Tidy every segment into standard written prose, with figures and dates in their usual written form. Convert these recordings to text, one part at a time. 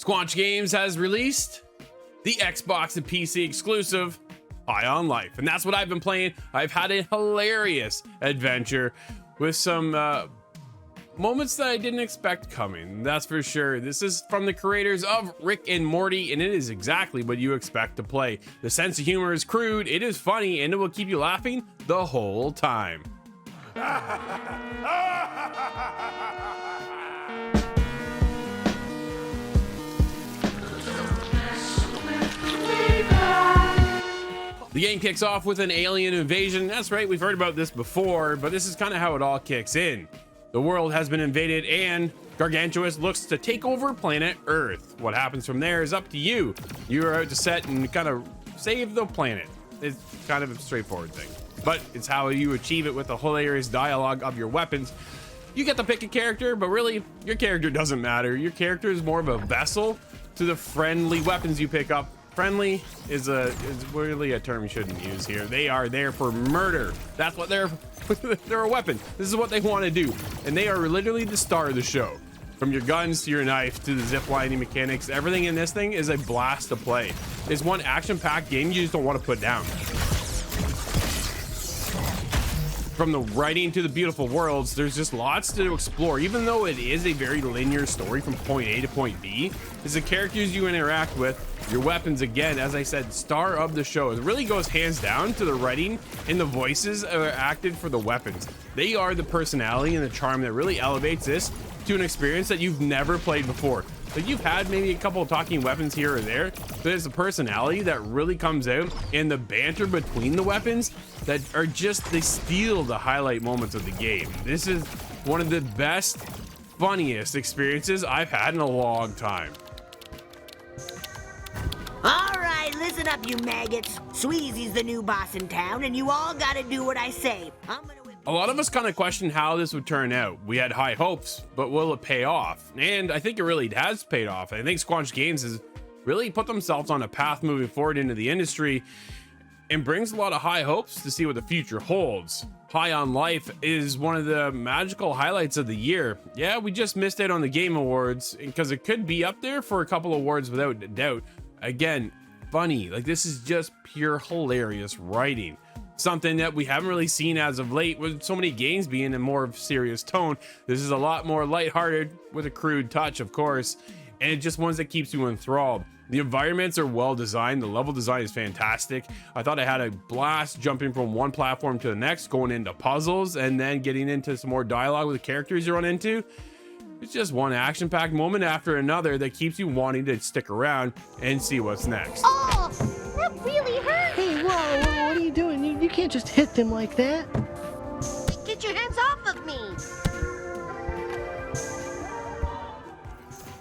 Squanch Games has released the Xbox and PC exclusive High on Life, and that's what I've been playing. I've had a hilarious adventure with some moments that I didn't expect coming, that's for sure. This is from the creators of Rick and Morty, and it is exactly what you expect to play. The sense of humor is crude, it is funny, and it will keep you laughing the whole time. The game kicks off with an alien invasion. That's right, we've heard about this before, but this is kind of how it all kicks in. The world has been invaded and Gargantuous looks to take over planet Earth. What happens from there is up to you. You are out to set and kind of save the planet. It's kind of a straightforward thing, but it's how you achieve it with the hilarious dialogue of your weapons. You get to pick a character, but really your character doesn't matter. Your character is more of a vessel to the friendly weapons you pick up. Friendly is really a term you shouldn't use here. They are there for murder. That's what they're a weapon. This is what they want to do, and they are literally the star of the show. From your guns to your knife to the zip lining mechanics, everything in this thing is a blast to play. It's one action-packed game you just don't want to put down. From the writing to the beautiful worlds, there's just lots to explore. Even though it is a very linear story from point A to point B, it's the characters you interact with, your weapons, again, as I said, star of the show. It really goes hands down to the writing and the voices that are acted for the weapons. They are the personality and the charm that really elevates this to an experience that you've never played before. Like, you've had maybe a couple of talking weapons here or there, but it's the personality that really comes out and the banter between the weapons that are just, they steal the highlight moments of the game. This is one of the best, funniest experiences I've had in a long time. All right, listen up, you maggots. Sweezy's the new boss in town, and you all gotta do what I say. A lot of us kind of questioned how this would turn out. We had high hopes, but will it pay off? And I think it really has paid off. I think Squanch Games has really put themselves on a path moving forward into the industry and brings a lot of high hopes to see what the future holds. High on Life is one of the magical highlights of the year. Yeah, we just missed it on the Game Awards because it could be up there for a couple awards without a doubt. Again, funny, like, this is just pure hilarious writing. Something that we haven't really seen as of late, with so many games being in more of serious tone. This is a lot more lighthearted with a crude touch, of course, and just ones that keeps you enthralled. The environments are well designed. The level design is fantastic. I thought I had a blast jumping from one platform to the next, going into puzzles, and then getting into some more dialogue with the characters you run into. It's just one action-packed moment after another that keeps you wanting to stick around and see what's next. Oh, that really hurt. Hey, whoa, what are you doing? You can't just hit them like that. Get your hands off of me.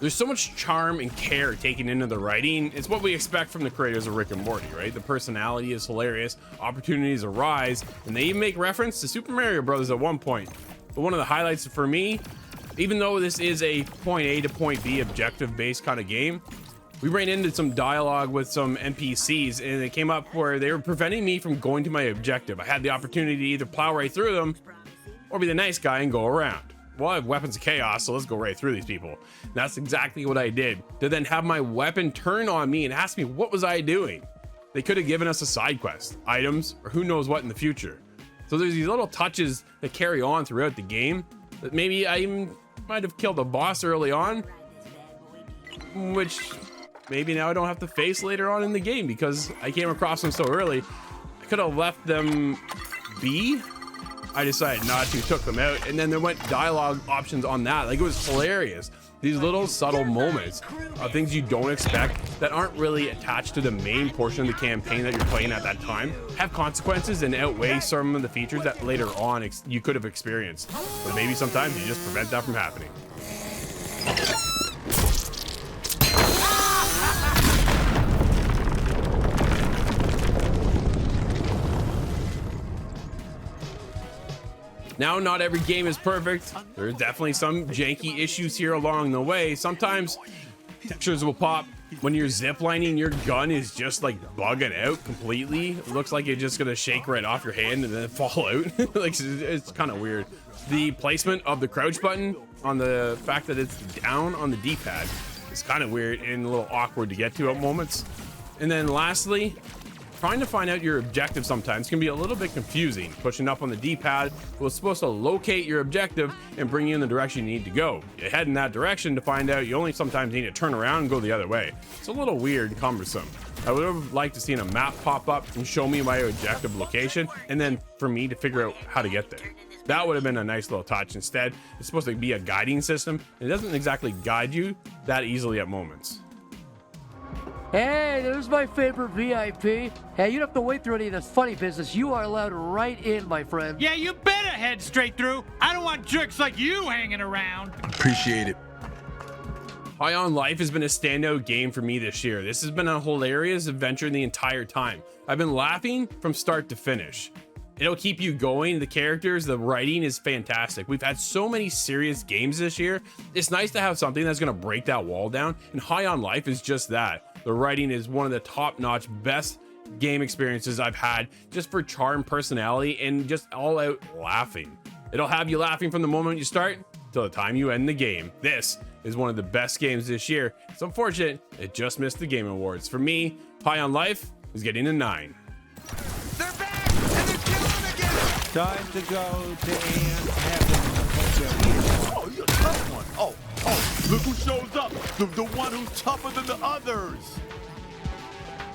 There's so much charm and care taken into the writing. It's what we expect from the creators of Rick and Morty, right? The personality is hilarious, opportunities arise, and they even make reference to Super Mario Bros. At one point. But one of the highlights for me, even though this is a point A to point B objective based kind of game, we ran into some dialogue with some NPCs, and it came up where they were preventing me from going to my objective. I had the opportunity to either plow right through them or be the nice guy and go around. Well, I have weapons of chaos, so let's go right through these people. And that's exactly what I did. To then have my weapon turn on me and ask me what was I doing. They could have given us a side quest, items, or who knows what in the future. So there's these little touches that carry on throughout the game that maybe I even might have killed a boss early on, which maybe now I don't have to face later on in the game because I came across them so early. I could have left them be. I decided not to, took them out, and then there went dialogue options on that. Like, it was hilarious. These little subtle moments of things you don't expect that aren't really attached to the main portion of the campaign that you're playing at that time have consequences and outweigh some of the features that later on you could have experienced. But maybe sometimes you just prevent that from happening. Now, not every game is perfect. There are definitely some janky issues here along the way. Sometimes textures will pop. When you're ziplining, your gun is just like bugging out completely. It looks like it's just gonna shake right off your hand and then fall out. Like, it's kind of weird. The placement of the crouch button on the fact that it's down on the D-pad is It's kind of weird and a little awkward to get to at moments. And then lastly, trying to find out your objective sometimes can be a little bit confusing. Pushing up on the D-pad was supposed to locate your objective and bring you in the direction you need to go. You head in that direction to find out you only sometimes need to turn around and go the other way. It's a little weird and cumbersome. I would have liked to see a map pop up and show me my objective location, and then for me to figure out how to get there. That would have been a nice little touch. Instead, it's supposed to be a guiding system. It doesn't exactly guide you that easily at moments. Hey, there's my favorite VIP. Hey, you don't have to wait through any of this funny business. You are allowed right in, my friend. Yeah, you better head straight through. I don't want jerks like you hanging around. Appreciate it. High on Life has been a standout game for me this year. This has been a hilarious adventure the entire time. I've been laughing from start to finish. It'll keep you going. The characters, the writing is fantastic. We've had so many serious games this year. It's nice to have something that's going to break that wall down, and High on Life is just that. The writing is one of the top-notch, best game experiences I've had, just for charm, personality, and just all-out laughing. It'll have you laughing from the moment you start till the time you end the game. This is one of the best games this year. It's unfortunate it just missed the Game Awards. For me, High on Life is getting a 9. They're back and they're killing again. Time to go to Ant Heaven. Oh, you're a tough one. Oh, look who shows up. The one who's tougher than the others.